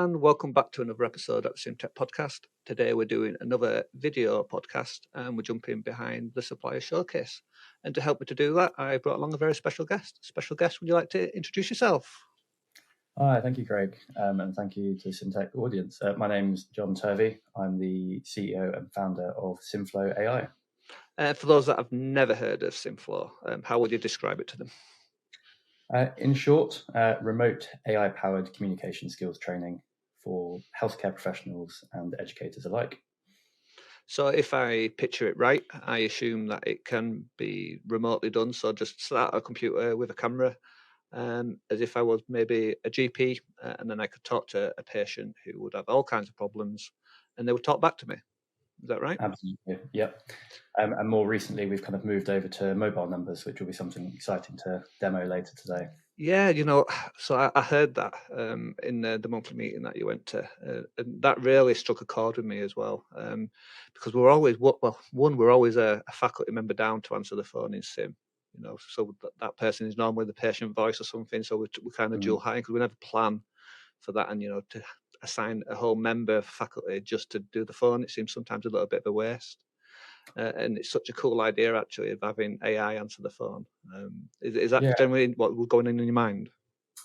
and welcome back to another episode of the SimTech Podcast. Today we're doing another video podcast and we're jumping behind the supplier showcase. And to help me to do that, I brought along a very special guest. Special guest, would you like to introduce yourself? Hi, thank you, Craig, and thank you to the SimTech audience. My name's Jon Turvey. I'm the CEO and founder of Simflow.ai. For those that have never heard of Simflow, how would you describe it to them? In short, remote AI-powered communication skills training for healthcare professionals and educators alike. So if I picture it right, I assume that it can be remotely done. So just start a computer with a camera, as if I was maybe a GP, and then I could talk to a patient who would have all kinds of problems, and they would talk back to me. Is that right? Absolutely, yep. And more recently, we've kind of moved over to mobile numbers, which will be something exciting to demo later today. Yeah, so I heard that in the monthly meeting that you went to, and that really struck a chord with me as well, because we're always we're always a faculty member down to answer the phone in Sim, so that person is normally the patient voice or something, so we're kind of dual hiring because we never plan for that, and to assign a whole member of faculty just to do the phone, it seems sometimes a little bit of a waste. And it's such a cool idea, actually, of having AI answer the phone. Is that generally what was going on in your mind?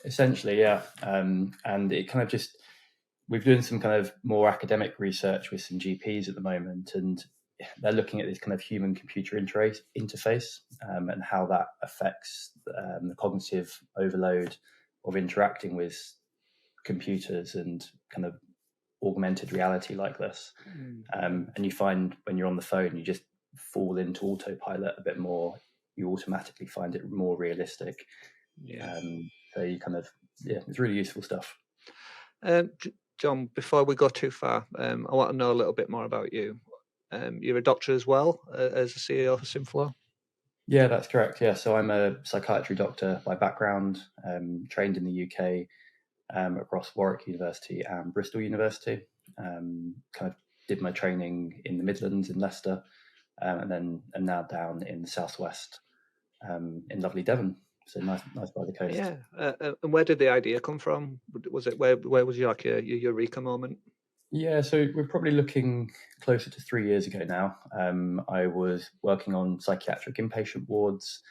Essentially, yeah. And it kind of we're doing some kind of more academic research with some GPs at the moment, and they're looking at this kind of human-computer interface and how that affects the cognitive overload of interacting with computers and kind of augmented reality like this. And you find when you're on the phone, you just fall into autopilot a bit more. You automatically find it more realistic. So you kind of, it's really useful stuff. Jon, before we go too far, I want to know a little bit more about you. You're a doctor as well as the CEO of Simflow? Yeah, that's correct. Yeah, so I'm a psychiatry doctor by background, trained in the UK across Warwick University and Bristol University. Kind of did my training in the Midlands in Leicester, and then am now down in the southwest in lovely Devon. So nice by the coast. Yeah, and where did the idea come from? Was it where was your eureka moment? Yeah, so we're probably looking closer to 3 years ago now. I was working on psychiatric inpatient wards,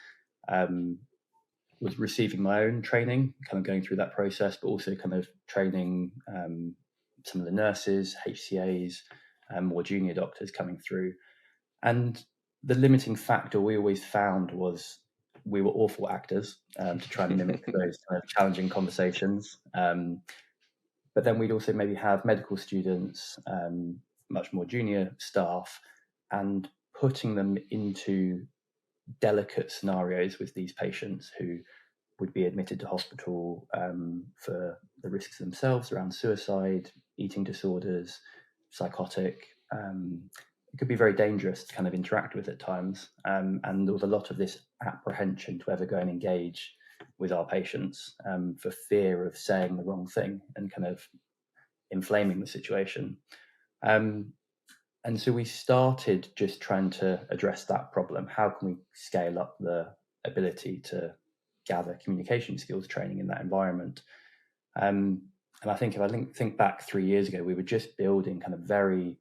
was receiving my own training, kind of going through that process, but also kind of training some of the nurses, HCAs, more junior doctors coming through. And the limiting factor we always found was we were awful actors to try and mimic those kind of challenging conversations. But then we'd also maybe have medical students, much more junior staff, and putting them into delicate scenarios with these patients who would be admitted to hospital for the risks themselves around suicide, eating disorders, psychotic. It could be very dangerous to kind of interact with at times. And there was a lot of this apprehension to ever go and engage with our patients for fear of saying the wrong thing and kind of inflaming the situation. And so we started just trying to address that problem. How can we scale up the ability to gather communication skills training in that environment? And I think if I think back 3 years ago, we were just building kind of very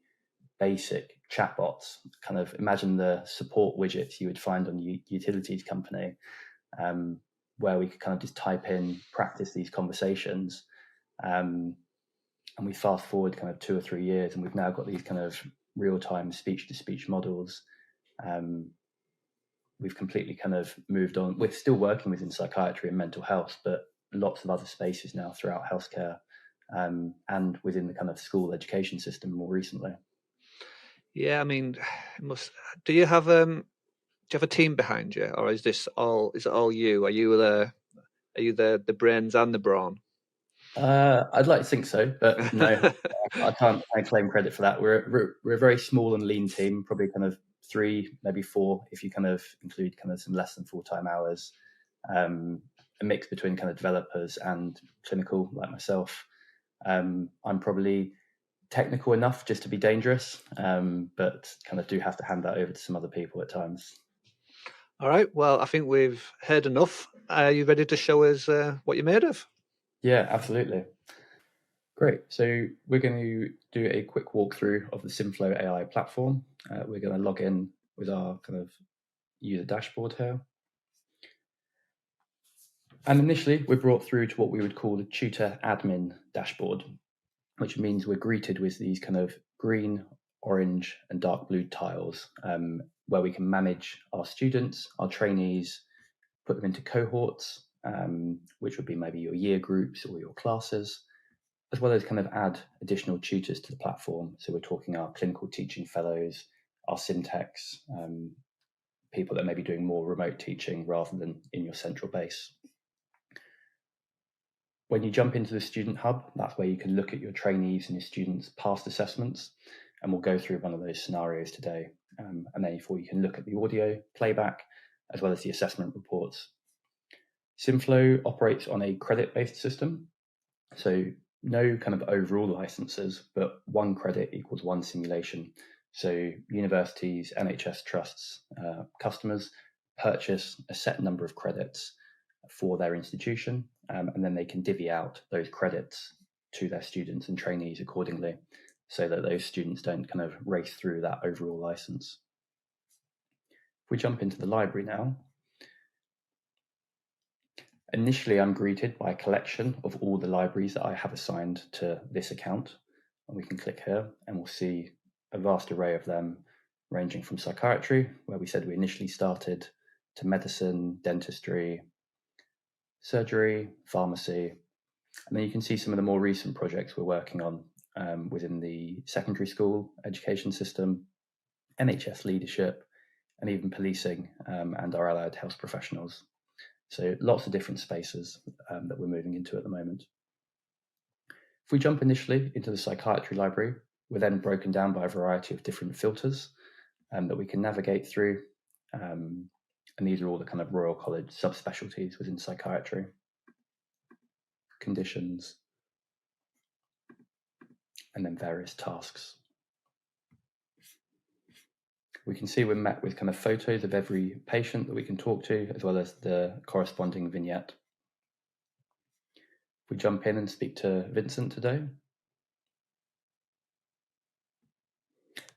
basic chatbots. Kind of imagine the support widgets you would find on a utilities company, where we could kind of just type in, practice these conversations. And we fast forward kind of 2 or 3 years, and we've now got these kind of real-time speech-to-speech models. We've completely kind of moved on. We're still working within psychiatry and mental health, but lots of other spaces now throughout healthcare and within the kind of school education system more recently. Yeah, I mean, do you have a team behind you, or is it all you? Are you the brains and the brawn? I'd like to think so, but no, I can't claim credit for that. We're a very small and lean team, probably kind of 3, maybe 4, if you kind of include kind of some less than full-time hours, a mix between kind of developers and clinical like myself. I'm probably technical enough just to be dangerous, but kind of do have to hand that over to some other people at times. All right, well, I think we've heard enough. Are you ready to show us what you're made of? Yeah, absolutely. Great. So we're going to do a quick walkthrough of the Simflow.ai platform. We're going to log in with our kind of user dashboard here. And initially, we're brought through to what we would call the tutor admin dashboard, which means we're greeted with these kind of green, orange, and dark blue tiles where we can manage our students, our trainees, put them into cohorts, which would be maybe your year groups or your classes, as well as kind of add additional tutors to the platform. So we're talking our clinical teaching fellows, our SimTechs, people that may be doing more remote teaching rather than in your central base. When you jump into the Student Hub, that's where you can look at your trainees and your students' past assessments, and we'll go through one of those scenarios today. And then you can look at the audio playback, as well as the assessment reports. Simflow operates on a credit-based system, so no kind of overall licenses, but 1 credit equals 1 simulation. So universities, NHS trusts, customers purchase a set number of credits for their institution, and then they can divvy out those credits to their students and trainees accordingly, so that those students don't kind of race through that overall license. If we jump into the library now, initially I'm greeted by a collection of all the libraries that I have assigned to this account, and we can click here and we'll see a vast array of them, ranging from psychiatry, where we said we initially started, to medicine, dentistry, surgery, pharmacy, and then you can see some of the more recent projects we're working on within the secondary school education system, NHS leadership, and even policing and our allied health professionals. So lots of different spaces that we're moving into at the moment. If we jump initially into the psychiatry library, we're then broken down by a variety of different filters that we can navigate through. And these are all the kind of Royal College subspecialties within psychiatry. Conditions, and then various tasks. We can see we're met with kind of photos of every patient that we can talk to, as well as the corresponding vignette. If we jump in and speak to Vincent today.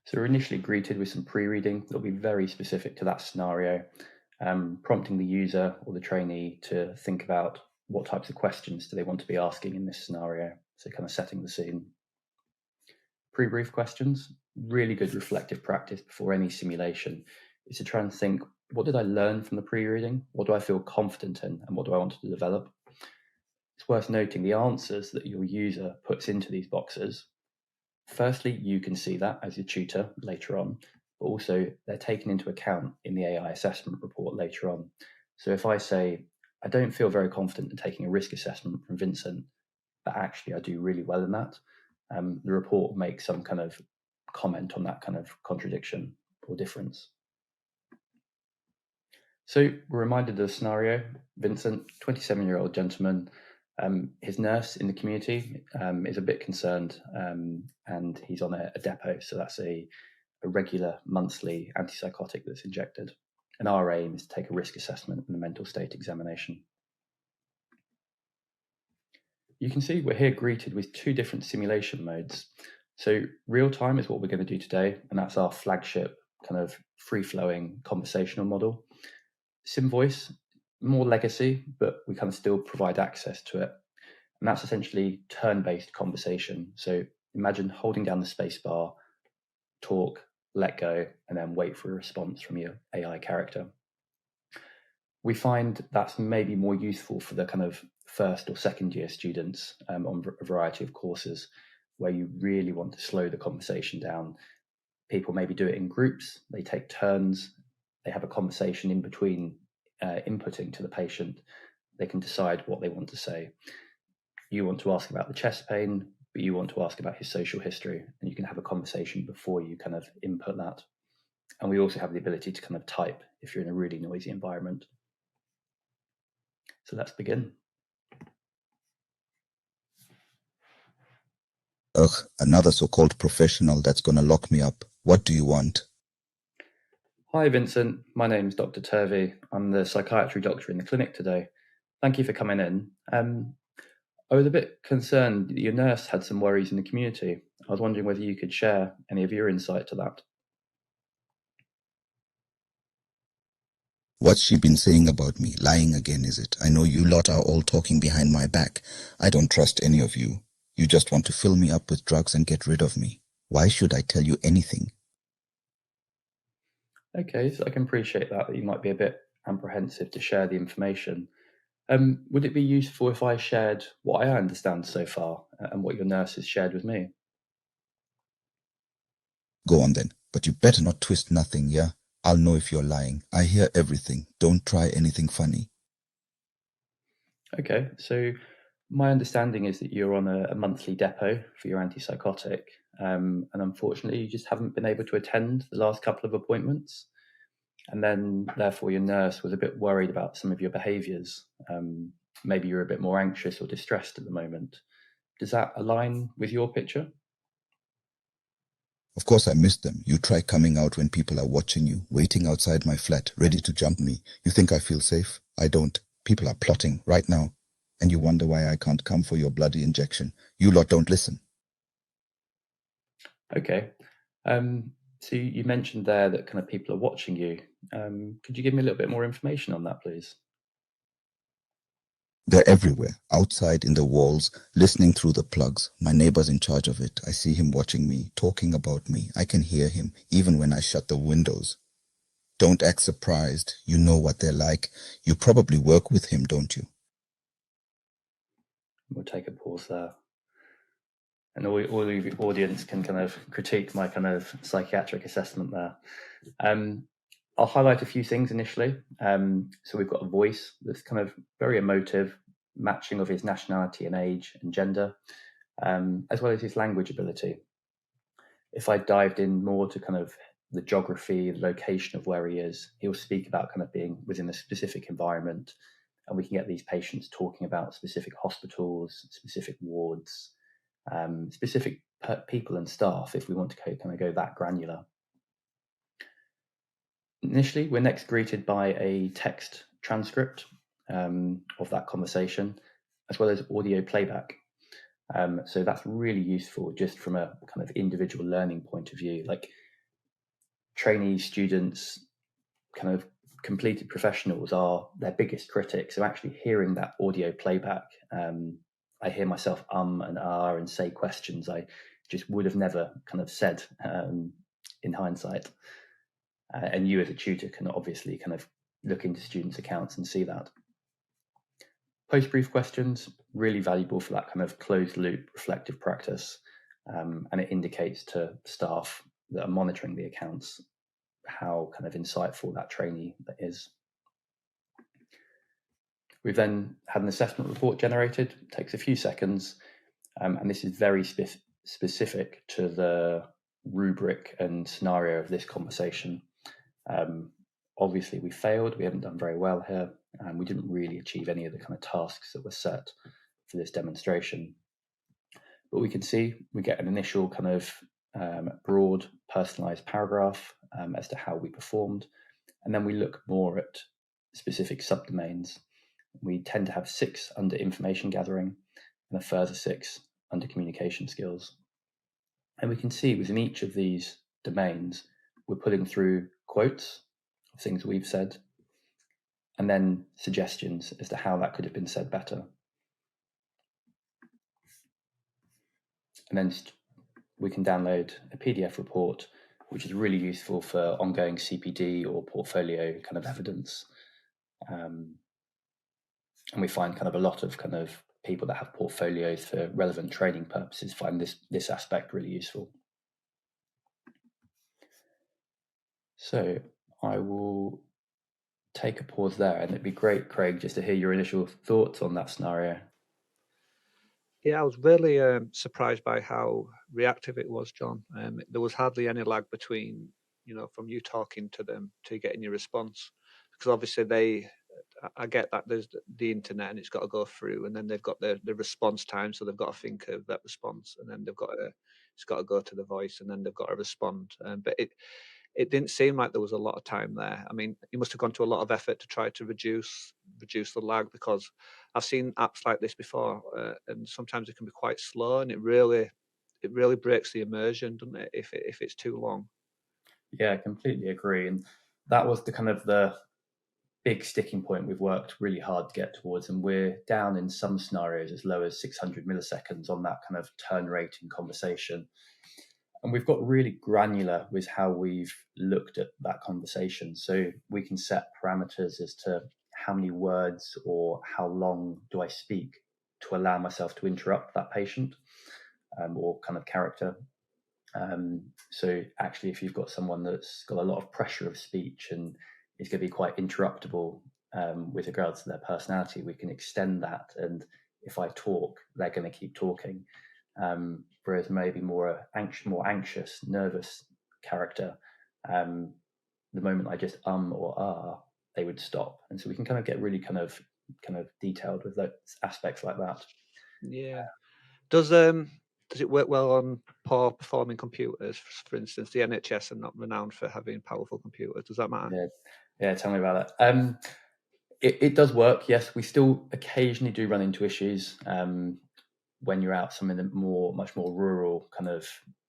So we're initially greeted with some pre-reading that will be very specific to that scenario, prompting the user or the trainee to think about what types of questions do they want to be asking in this scenario, so kind of setting the scene. Pre-brief questions, really good reflective practice before any simulation, is to try and think, what did I learn from the pre-reading? What do I feel confident in, and what do I want to develop? It's worth noting the answers that your user puts into these boxes. Firstly, you can see that as your tutor later on, but also they're taken into account in the AI assessment report later on. So if I say, I don't feel very confident in taking a risk assessment from Vincent, but actually I do really well in that, the report will make some kind of comment on that kind of contradiction or difference. So we're reminded of the scenario. Vincent, 27-year-old gentleman, his nurse in the community is a bit concerned, and he's on a depot, so that's a regular monthly antipsychotic that's injected. And our aim is to take a risk assessment and a mental state examination. You can see we're here greeted with 2 different simulation modes. So real time is what we're going to do today, and that's our flagship kind of free-flowing conversational model. SimVoice, more legacy, but we kind of still provide access to it. And that's essentially turn-based conversation. So imagine holding down the space bar, talk, let go, and then wait for a response from your AI character. We find that's maybe more useful for the kind of first or second year students on a variety of courses where you really want to slow the conversation down. People maybe do it in groups, they take turns, they have a conversation in between inputting to the patient. They can decide what they want to say. You want to ask about the chest pain, but you want to ask about his social history, and you can have a conversation before you kind of input that. And we also have the ability to kind of type if you're in a really noisy environment. So let's begin. Ugh, another so-called professional that's going to lock me up. What do you want? Hi, Vincent. My name's Dr. Turvey. I'm the psychiatry doctor in the clinic today. Thank you for coming in. I was a bit concerned that your nurse had some worries in the community. I was wondering whether you could share any of your insight to that. What's she been saying about me? Lying again, is it? I know you lot are all talking behind my back. I don't trust any of you. You just want to fill me up with drugs and get rid of me. Why should I tell you anything? Okay, so I can appreciate that you might be a bit apprehensive to share the information. Would it be useful if I shared what I understand so far and what your nurse has shared with me? Go on then, but you better not twist nothing, yeah? I'll know if you're lying. I hear everything. Don't try anything funny. Okay, so my understanding is that you're on a monthly depot for your antipsychotic, and unfortunately you just haven't been able to attend the last couple of appointments. And then therefore your nurse was a bit worried about some of your behaviours. Maybe you're a bit more anxious or distressed at the moment. Does that align with your picture? Of course I missed them. You try coming out when people are watching you, waiting outside my flat, ready to jump me. You think I feel safe? I don't. People are plotting right now. And you wonder why I can't come for your bloody injection. You lot don't listen. Okay. So you mentioned there that kind of people are watching you. Could you give me a little bit more information on that, please? They're everywhere, outside in the walls, listening through the plugs. My neighbor's in charge of it. I see him watching me, talking about me. I can hear him, even when I shut the windows. Don't act surprised. You know what they're like. You probably work with him, don't you? We'll take a pause there. And all of the audience can kind of critique my kind of psychiatric assessment there. I'll highlight a few things initially. So we've got a voice that's kind of very emotive, matching of his nationality and age and gender, as well as his language ability. If I dived in more to kind of the geography, the location of where he is, he'll speak about kind of being within a specific environment, and we can get these patients talking about specific hospitals, specific wards, specific people and staff if we want to kind of go that granular. Initially, we're next greeted by a text transcript of that conversation, as well as audio playback. So that's really useful just from a kind of individual learning point of view. Like trainee students, kind of completed professionals are their biggest critics. So actually hearing that audio playback, I hear myself and and say questions I just would have never kind of said in hindsight. And you as a tutor can obviously kind of look into students' accounts and see that. Post-brief questions, really valuable for that kind of closed loop reflective practice. And it indicates to staff that are monitoring the accounts how kind of insightful that trainee is. We've then had an assessment report generated. It takes a few seconds, and this is very specific to the rubric and scenario of this conversation. Obviously, we failed. We haven't done very well here, and we didn't really achieve any of the kind of tasks that were set for this demonstration. But we can see we get an initial kind of broad, personalized paragraph as to how we performed, and then we look more at specific subdomains. We tend to have 6 under information gathering and a further 6 under communication skills. And we can see within each of these domains, we're putting through quotes of things we've said, and then suggestions as to how that could have been said better. And then we can download a PDF report, which is really useful for ongoing CPD or portfolio kind of evidence. And we find kind of a lot of kind of people that have portfolios for relevant training purposes find this aspect really useful. So I will take a pause there, and it'd be great, Craig, just to hear your initial thoughts on that scenario. Yeah, I was really surprised by how reactive it was, John. There was hardly any lag between, from you talking to them to getting your response, because obviously I get that there's the internet and it's got to go through, and then they've got the response time, so they've got to think of that response, and then it's got to go to the voice, and then they've got to respond. But it didn't seem like there was a lot of time there. I mean, you must have gone to a lot of effort to try to reduce the lag, because I've seen apps like this before, and sometimes it can be quite slow, and it really breaks the immersion, doesn't it, if it's too long. Yeah, I completely agree. And that was the kind of the big sticking point we've worked really hard to get towards. And we're down in some scenarios as low as 600 milliseconds on that kind of turn rate in conversation. And we've got really granular with how we've looked at that conversation. So we can set parameters as to how many words or how long do I speak to allow myself to interrupt that patient or kind of character. So actually, if you've got someone that's got a lot of pressure of speech and is going to be quite interruptible with regards to their personality, we can extend that. And if I talk, they're going to keep talking. Whereas maybe more anxious, nervous character, the moment I just or ah, they would stop. And so we can kind of get really kind of detailed with those aspects like that. Yeah. Does it work well on poor performing computers? For instance, the NHS are not renowned for having powerful computers. Does that matter? Yeah. Tell me about that. It does work. Yes, we still occasionally do run into issues when you're out some in the much more rural kind of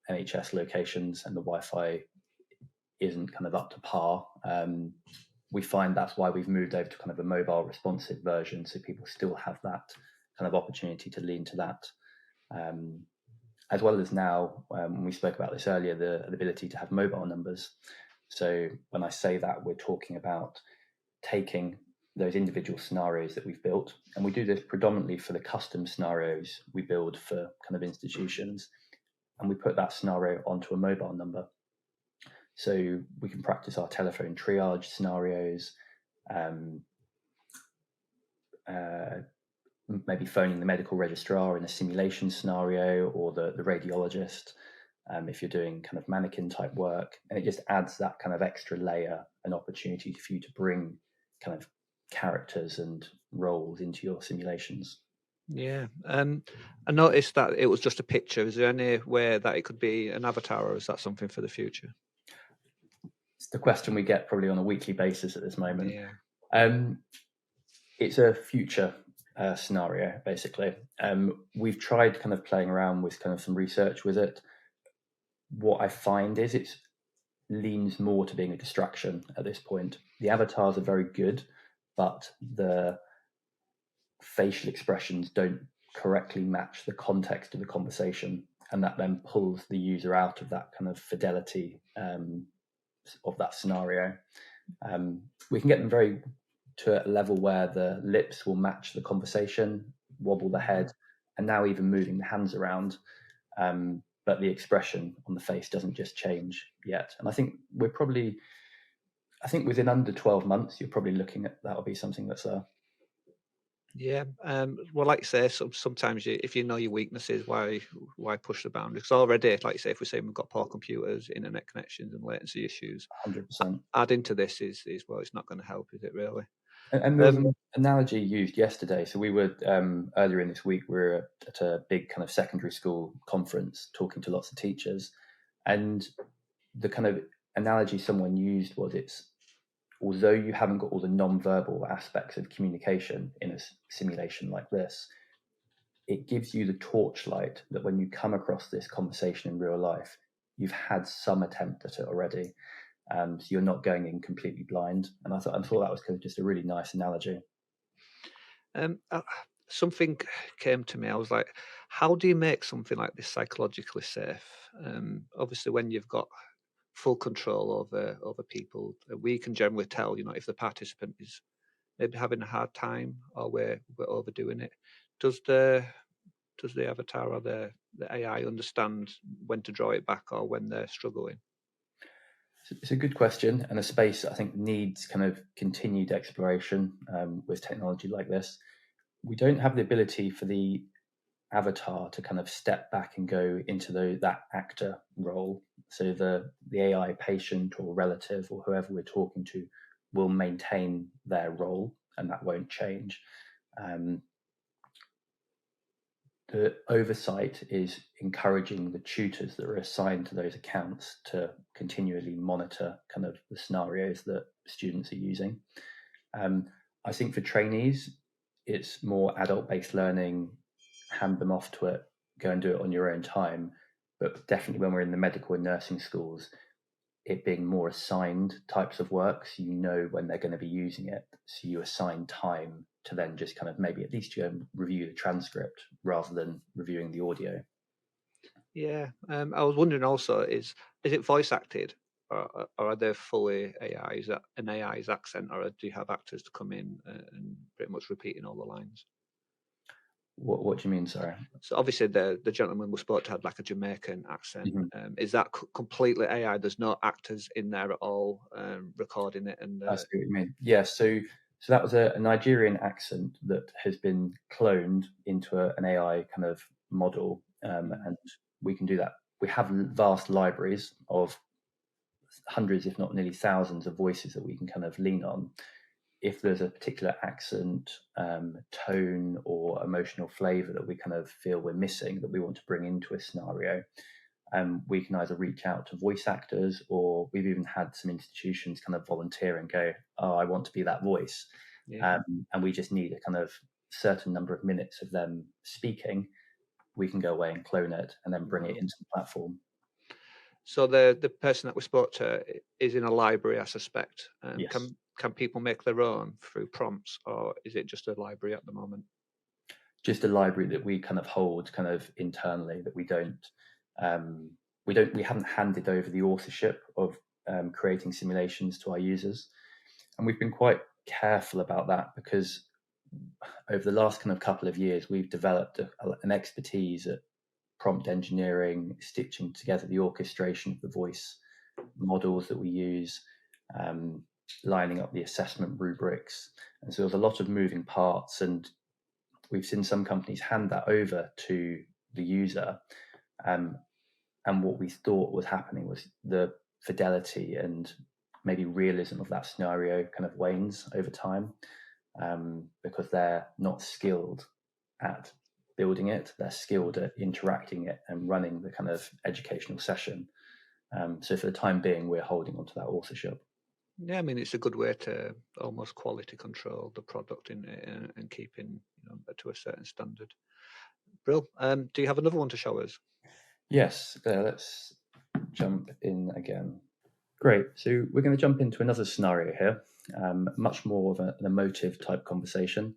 NHS locations and the Wi-Fi isn't kind of up to par. We find that's why we've moved over to kind of a mobile responsive version, so people still have that kind of opportunity to lean to that. As well as now, when we spoke about this earlier, the ability to have mobile numbers. So when I say that, we're talking about taking those individual scenarios that we've built, and we do this predominantly for the custom scenarios we build for kind of institutions, and we put that scenario onto a mobile number. So we can practice our telephone triage scenarios, maybe phoning the medical registrar in a simulation scenario, or the radiologist, if you're doing kind of mannequin type work. And it just adds that kind of extra layer and opportunity for you to bring kind of characters and roles into your simulations. Yeah. I noticed that it was just a picture. Is there any way that it could be an avatar, or is that something for the future? It's the question we get probably on a weekly basis at this moment. Yeah. It's a future scenario, basically. We've tried kind of playing around with kind of some research with it. What I find is it leans more to being a distraction at this point. The avatars are very good, but the facial expressions don't correctly match the context of the conversation, and that then pulls the user out of that kind of fidelity of that scenario. We can get them to a level where the lips will match the conversation, wobble the head, and now even moving the hands around. But the expression on the face doesn't just change yet. And I think within under 12 months, you're probably looking at that'll be something that's Yeah. Well, like you say, sometimes if you know your weaknesses, why push the boundaries? Because already, like you say, if we say we've got poor computers, internet connections, and latency issues, 100%. Adding to this is well, it's not going to help, is it really? And there was an analogy used yesterday. So we were earlier in this week, we were at a big kind of secondary school conference talking to lots of teachers, and the kind of analogy someone used was although you haven't got all the non-verbal aspects of communication in a simulation like this, it gives you the torchlight that when you come across this conversation in real life, you've had some attempt at it already. So you're not going in completely blind. And I thought that was kind of just a really nice analogy. Something came to me. I was like, how do you make something like this psychologically safe? Obviously, when you've got full control over people, we can generally tell, if the participant is maybe having a hard time or we're overdoing it. Does the avatar or the AI understand when to draw it back or when they're struggling? It's a good question, and a space I think needs kind of continued exploration with technology like this. We don't have the ability for the avatar to kind of step back and go into that actor role. So the AI patient or relative or whoever we're talking to will maintain their role, and that won't change. The oversight is encouraging the tutors that are assigned to those accounts to continually monitor kind of the scenarios that students are using. I think for trainees, it's more adult-based learning, hand them off to it, go and do it on your own time. But definitely when we're in the medical and nursing schools, it being more assigned types of work, so you know when they're going to be using it. So you assign time to then just kind of maybe at least review the transcript rather than reviewing the audio. Yeah, I was wondering also, is it voice acted, or are they fully AI? Is that an AI's accent, or do you have actors to come in and pretty much repeating all the lines? What do you mean, sorry? So obviously the gentleman we spoke to had like a Jamaican accent. Mm-hmm. Is that completely AI? There's no actors in there at all recording it? And I see what you mean. Yeah, so that was a Nigerian accent that has been cloned into an AI kind of model, and we can do that. We have vast libraries of hundreds, if not nearly thousands, of voices that we can kind of lean on. If there's a particular accent, tone, or emotional flavour that we kind of feel we're missing, that we want to bring into a scenario, we can either reach out to voice actors, or we've even had some institutions kind of volunteer and go, oh, I want to be that voice. Yeah. And we just need a kind of certain number of minutes of them speaking. We can go away and clone it and then bring it into the platform. So the person that we spoke to is in a library, I suspect. Yes. Can people make their own through prompts, or is it just a library at the moment? Just a library that we kind of hold kind of internally, that we haven't handed over the authorship of creating simulations to our users. And we've been quite careful about that, because over the last kind of couple of years, we've developed an expertise at prompt engineering, stitching together the orchestration of the voice models that we use, lining up the assessment rubrics. And so there's a lot of moving parts, and we've seen some companies hand that over to the user. And what we thought was happening was the fidelity and maybe realism of that scenario kind of wanes over time, because they're not skilled at building it. They're skilled at interacting it and running the kind of educational session. So for the time being, we're holding onto that authorship. Yeah, I mean, it's a good way to almost quality control the product and keeping to a certain standard. Brill, do you have another one to show us? Yes, let's jump in again. Great. So we're going to jump into another scenario here, much more of an emotive type conversation.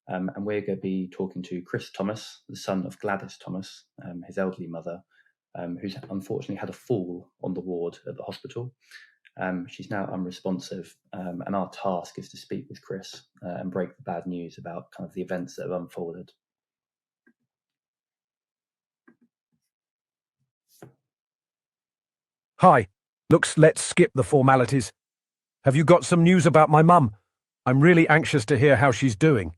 And we're going to be talking to Chris Thomas, the son of Gladys Thomas, his elderly mother, who's unfortunately had a fall on the ward at the hospital. She's now unresponsive, and our task is to speak with Chris and break the bad news about kind of the events that have unfolded. Hi. Let's skip the formalities. Have you got some news about my mum? I'm really anxious to hear how she's doing.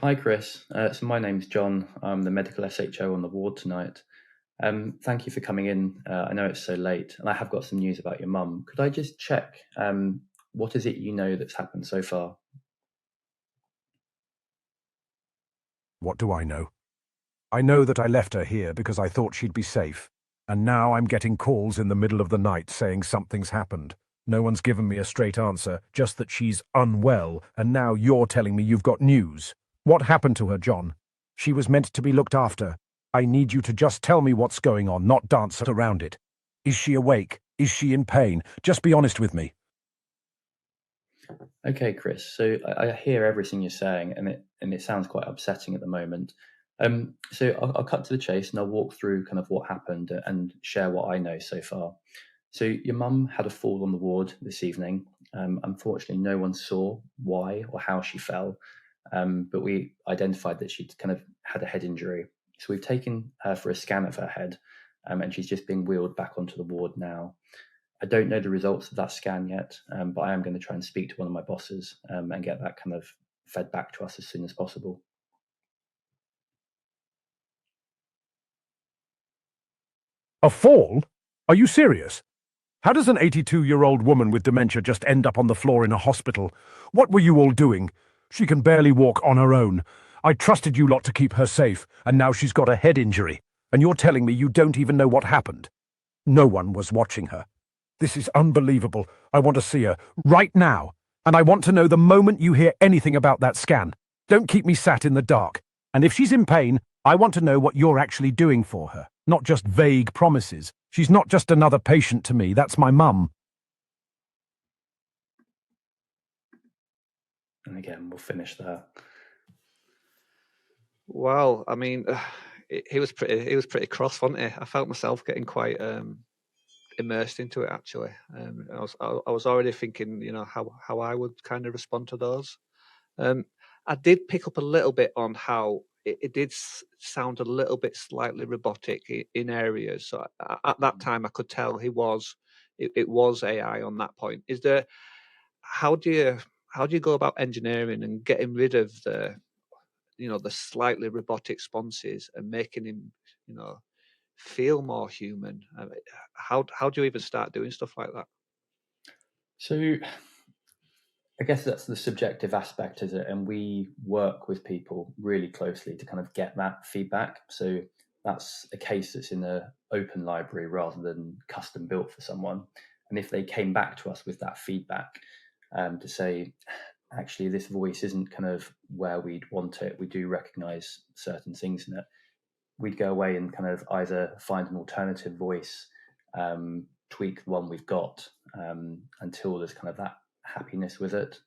Hi, Chris. So my name's John. I'm the medical SHO on the ward tonight. Thank you for coming in. I know it's so late, and I have got some news about your mum. Could I just check, what is it you know that's happened so far? What do I know? I know that I left her here because I thought she'd be safe. And now I'm getting calls in the middle of the night saying something's happened. No one's given me a straight answer, just that she's unwell, and now you're telling me you've got news. What happened to her, John? She was meant to be looked after. I need you to just tell me what's going on, not dance around it. Is she awake? Is she in pain? Just be honest with me. Okay, Chris. So I hear everything you're saying, and it sounds quite upsetting at the moment. So I'll cut to the chase, and I'll walk through kind of what happened and share what I know so far. So your mum had a fall on the ward this evening. Unfortunately, no one saw why or how she fell, but we identified that she'd kind of had a head injury. So we've taken her for a scan of her head, and she's just being wheeled back onto the ward now. I don't know the results of that scan yet, but I am going to try and speak to one of my bosses and get that kind of fed back to us as soon as possible. A fall? Are you serious? How does an 82-year-old woman with dementia just end up on the floor in a hospital? What were you all doing? She can barely walk on her own. I trusted you lot to keep her safe, and now she's got a head injury. And you're telling me you don't even know what happened? No one was watching her. This is unbelievable. I want to see her right now. And I want to know the moment you hear anything about that scan. Don't keep me sat in the dark. And if she's in pain, I want to know what you're actually doing for her, not just vague promises. She's not just another patient to me. That's my mum. And again, we'll finish there. Wow, I mean, he was pretty cross, wasn't he? I felt myself getting quite immersed into it actually. I was already thinking, how I would kind of respond to those. I did pick up a little bit on how it did sound a little bit slightly robotic in areas. So at that time, I could tell it was AI on that point. How do you go about engineering and getting rid of the slightly robotic responses and making him feel more human? How do you even start doing stuff like that? So I guess that's the subjective aspect, is it? And we work with people really closely to kind of get that feedback. So that's a case that's in an open library rather than custom built for someone. And if they came back to us with that feedback to say, actually, this voice isn't kind of where we'd want it, we do recognize certain things in it, we'd go away and kind of either find an alternative voice, tweak the one we've got until there's kind of that happiness with it.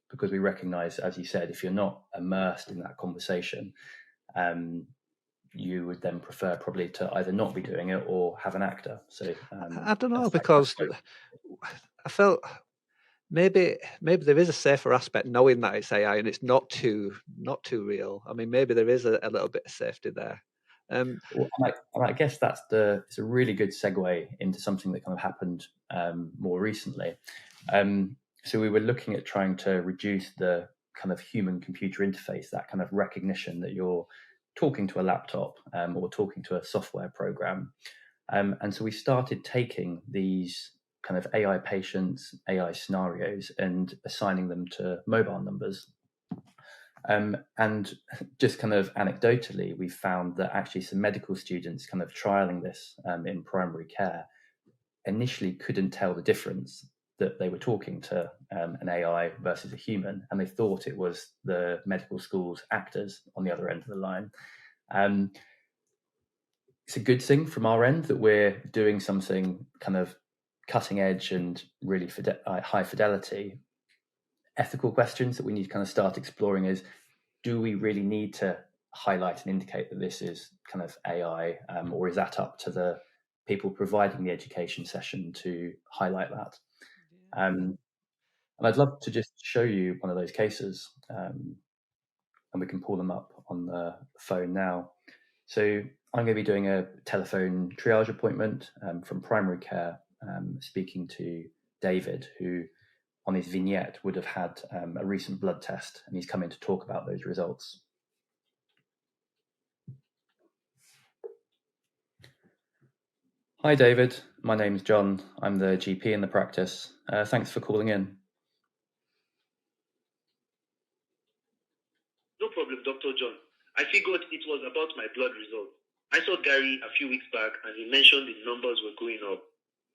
Because we recognize, as you said, if you're not immersed in that conversation, you would then prefer probably to either not be doing it or have an actor. So I don't know, because I felt maybe there is a safer aspect knowing that it's AI and it's not too real. I mean, maybe there is a little bit of safety there. Well, I guess it's a really good segue into something that kind of happened more recently. So we were looking at trying to reduce the kind of human-computer interface, that kind of recognition that you're talking to a laptop or talking to a software program. And so we started taking these kind of AI patients, AI scenarios, and assigning them to mobile numbers. And just kind of anecdotally, we found that actually some medical students kind of trialing this in primary care initially couldn't tell the difference, that they were talking to an AI versus a human, and they thought it was the medical school's actors on the other end of the line. It's a good thing from our end that we're doing something kind of cutting edge and really high fidelity. Ethical questions that we need to kind of start exploring is, do we really need to highlight and indicate that this is kind of AI, or is that up to the people providing the education session to highlight that? And I'd love to just show you one of those cases, and we can pull them up on the phone now. So I'm going to be doing a telephone triage appointment from primary care, speaking to David, who on his vignette would have had a recent blood test, and he's come in to talk about those results. Hi, David. My name's John. I'm the GP in the practice. Thanks for calling in. No problem, Dr. John. I figured it was about my blood results. I saw Gary a few weeks back and he mentioned the numbers were going up.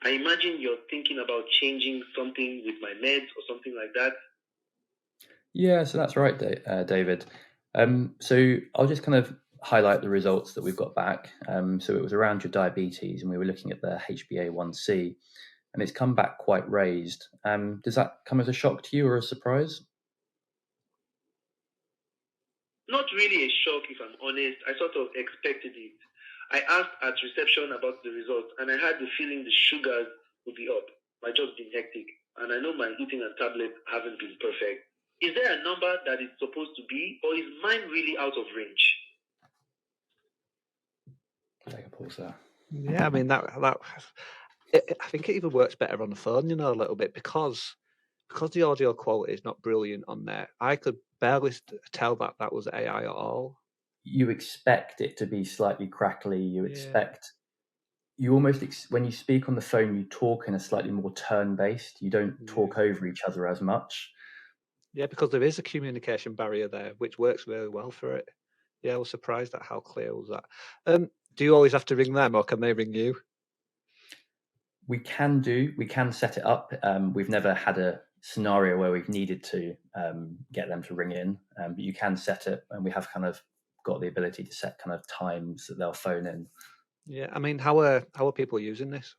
I imagine you're thinking about changing something with my meds or something like that. Yeah, so that's right, David. So I'll just kind of highlight the results that we've got back. So it was around your diabetes, and we were looking at the HbA1c, and it's come back quite raised. Does that come as a shock to you or a surprise? Not really a shock, if I'm honest. I sort of expected it. I asked at reception about the results, and I had the feeling the sugars would be up. My job's been hectic, and I know my eating and tablets haven't been perfect. Is there a number that it's supposed to be, or is mine really out of range? Take a pause there. Yeah, I mean that I think it even works better on the phone, a little bit, because the audio quality is not brilliant on there. I could barely tell that was AI at all. You expect it to be slightly crackly. You expect, you almost, when you speak on the phone, you talk in a slightly more turn-based. You don't talk over each other as much. Yeah, because there is a communication barrier there, which works really well for it. Yeah, I was surprised at how clear was that. Do you always have to ring them, or can they ring you? We can set it up. We've never had a scenario where we've needed to get them to ring in, but you can set it, and we have kind of got the ability to set kind of times that they'll phone in. Yeah, I mean, how are people using this?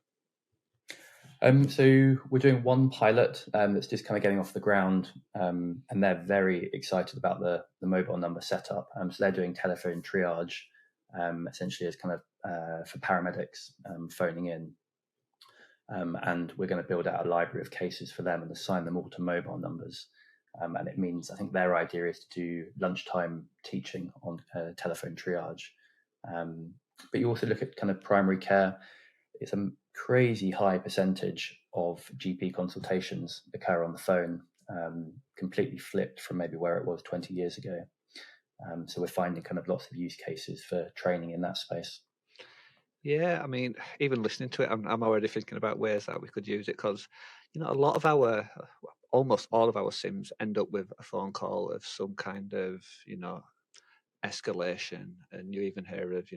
So we're doing one pilot that's just kind of getting off the ground, and they're very excited about the mobile number setup. So they're doing telephone triage, essentially as kind of for paramedics phoning in. And we're going to build out a library of cases for them and assign them all to mobile numbers. And it means, I think their idea is to do lunchtime teaching on telephone triage. But you also look at kind of primary care. It's a crazy high percentage of GP consultations occur on the phone, completely flipped from maybe where it was 20 years ago. So we're finding kind of lots of use cases for training in that space. Yeah, I mean, even listening to it, I'm already thinking about ways that we could use it, because, you know, a lot of almost all of our sims end up with a phone call of some kind of, you know, escalation, and you even hear of,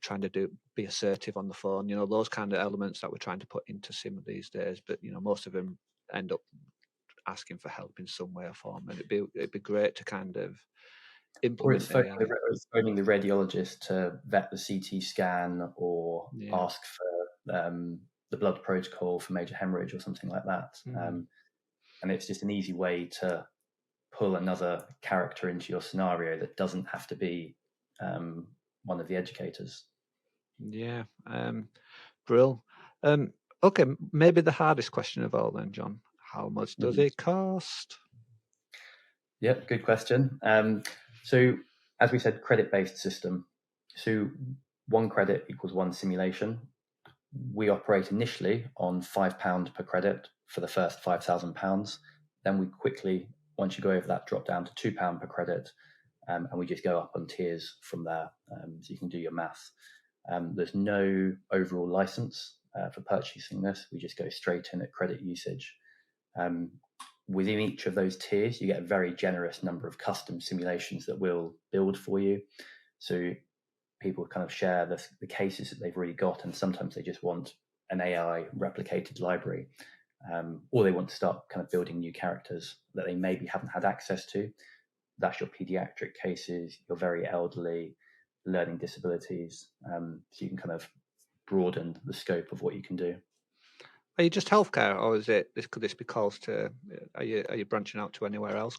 trying to be assertive on the phone, you know, those kind of elements that we're trying to put into sim these days. But, you know, most of them end up asking for help in some way or form, and it'd be great to kind of implement AI. It's phoning the radiologist to vet the CT scan, or ask for the blood protocol for major hemorrhage or something like that. And it's just an easy way to pull another character into your scenario that doesn't have to be one of the educators. Yeah, brill. Okay, maybe the hardest question of all then, John. How much does it cost? Yep, good question. So as we said, credit-based system. So 1 credit equals 1 simulation. We operate initially on £5 per credit for the first £5,000. Then we quickly, once you go over that, drop down to £2 per credit, and we just go up on tiers from there. So you can do your math. There's no overall license for purchasing this. We just go straight in at credit usage. Within each of those tiers, you get a very generous number of custom simulations that we'll build for you. So people kind of share the cases that they've already got, and sometimes they just want an AI replicated library, or they want to start kind of building new characters that they maybe haven't had access to. That's your pediatric cases, your very elderly, learning disabilities. So you can kind of broaden the scope of what you can do. Are you just healthcare, or could this be calls to? Are you branching out to anywhere else?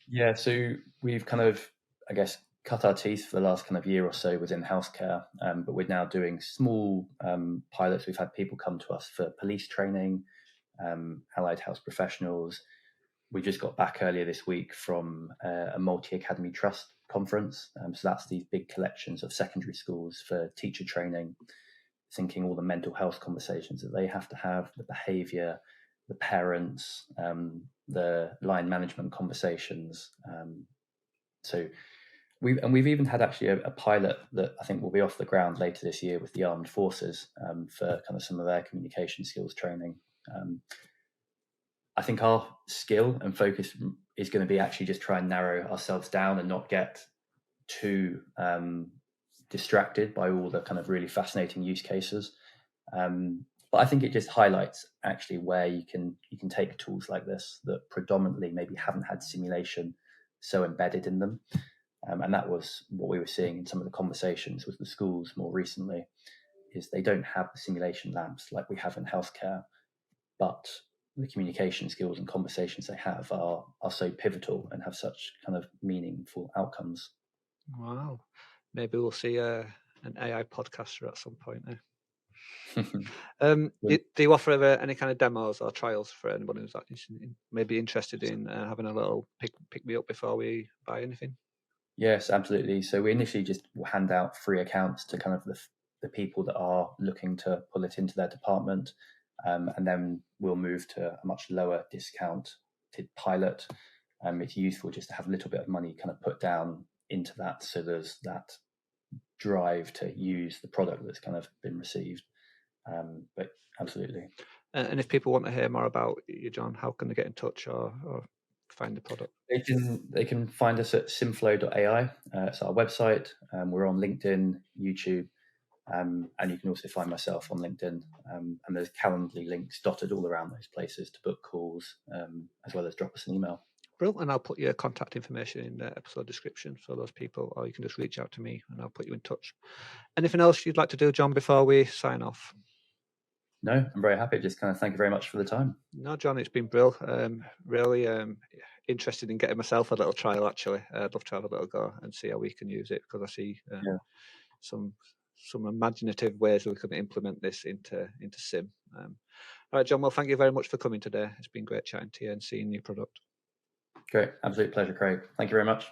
Yeah, so we've kind of, I guess, cut our teeth for the last kind of year or so within healthcare, but we're now doing small pilots. We've had people come to us for police training, allied health professionals. We just got back earlier this week from a multi-academy trust conference. So that's these big collections of secondary schools for teacher training, thinking all the mental health conversations that they have to have, the behavior, the parents, the line management conversations. So we've even had actually a pilot that I think will be off the ground later this year with the armed forces for kind of some of their communication skills training. I think our skill and focus is going to be actually just try and narrow ourselves down and not get too distracted by all the kind of really fascinating use cases. But I think it just highlights actually where you can take tools like this that predominantly maybe haven't had simulation so embedded in them. And that was what we were seeing in some of the conversations with the schools more recently, is they don't have the simulation labs like we have in healthcare, but the communication skills and conversations they have are so pivotal and have such kind of meaningful outcomes. Wow. Maybe we'll see an AI podcaster at some point now. Do you offer any kind of demos or trials for anyone who's maybe interested in having a little pick me up before we buy anything? Yes, absolutely. So we initially just hand out free accounts to kind of the people that are looking to pull it into their department, and then we'll move to a much lower discounted pilot. It's useful just to have a little bit of money kind of put down into that, so there's that drive to use the product that's kind of been received. But absolutely. And if people want to hear more about you, John, how can they get in touch or find the product? They can find us at Simflow.ai. It's our website. We're on LinkedIn, YouTube, and you can also find myself on LinkedIn. And there's Calendly links dotted all around those places to book calls, as well as drop us an email. Brilliant. And I'll put your contact information in the episode description for those people, or you can just reach out to me and I'll put you in touch. Anything else you'd like to do, Jon, before we sign off? No, I'm very happy. Just kind of thank you very much for the time. No, Jon, it's been brilliant. Really interested in getting myself a little trial, actually. I'd love to have a little go and see how we can use it, because I see some imaginative ways that we can implement this into Sim. All right, Jon, well, thank you very much for coming today. It's been great chatting to you and seeing your product. Great. Absolute pleasure, Craig. Thank you very much.